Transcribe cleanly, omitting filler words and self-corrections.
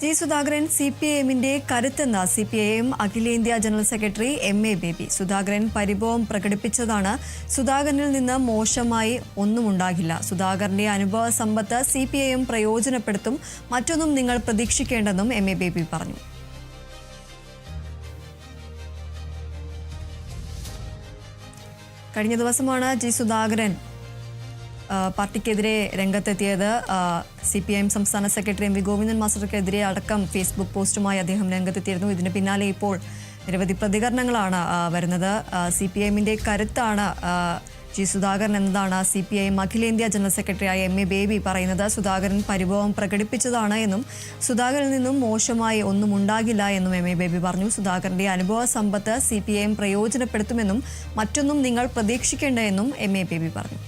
G Sudhakaran സിപിഐഎമ്മിന്റെ കരുത്തെന്ന CPIM അഖിലേന്ത്യാ general secretary MA. Baby. Sudhakaran പരിഭവം പ്രകടിപ്പിച്ചതാണ്. സുധാകരനിൽ നിന്ന് മോശമായി ഒന്നും ഉണ്ടാകില്ല. സുധാകരന്റെ അനുഭവ സമ്പത്ത് സിപിഐഎം പ്രയോജനപ്പെടുത്തും. മറ്റൊന്നും നിങ്ങൾ പ്രതീക്ഷിക്കേണ്ടെന്നും എം.എ. ബേബി പറഞ്ഞു. കഴിഞ്ഞ ദിവസമാണ് ജി സുധാകരൻ പാർട്ടിക്കെതിരെ രംഗത്തെത്തിയത്. സിപിഐഎം സംസ്ഥാന സെക്രട്ടറി എം വി ഗോവിന്ദൻ മാസ്റ്റർക്കെതിരെ അടക്കം ഫേസ്ബുക്ക് പോസ്റ്റുമായി അദ്ദേഹം രംഗത്തെത്തിയിരുന്നു. ഇതിന് പിന്നാലെ ഇപ്പോൾ നിരവധി പ്രതികരണങ്ങളാണ് വരുന്നത്. സിപിഐഎമ്മിന്റെ കരുത്താണ് ജി സുധാകരൻ എന്നതാണ് സിപിഐഎം അഖിലേന്ത്യാ ജനറൽ സെക്രട്ടറിയായ എം.എ. ബേബി പറയുന്നത്. സുധാകരൻ പരിഭവം പ്രകടിപ്പിച്ചതാണ് എന്നും സുധാകരനിൽ നിന്നും മോശമായി ഒന്നും ഉണ്ടാകില്ല എന്നും എം.എ. ബേബി പറഞ്ഞു. സുധാകരന്റെ അനുഭവ സമ്പത്ത് സിപിഐഎം പ്രയോജനപ്പെടുത്തുമെന്നും മറ്റൊന്നും നിങ്ങൾ പ്രതീക്ഷിക്കേണ്ട എന്നും എം.എ. ബേബി പറഞ്ഞു.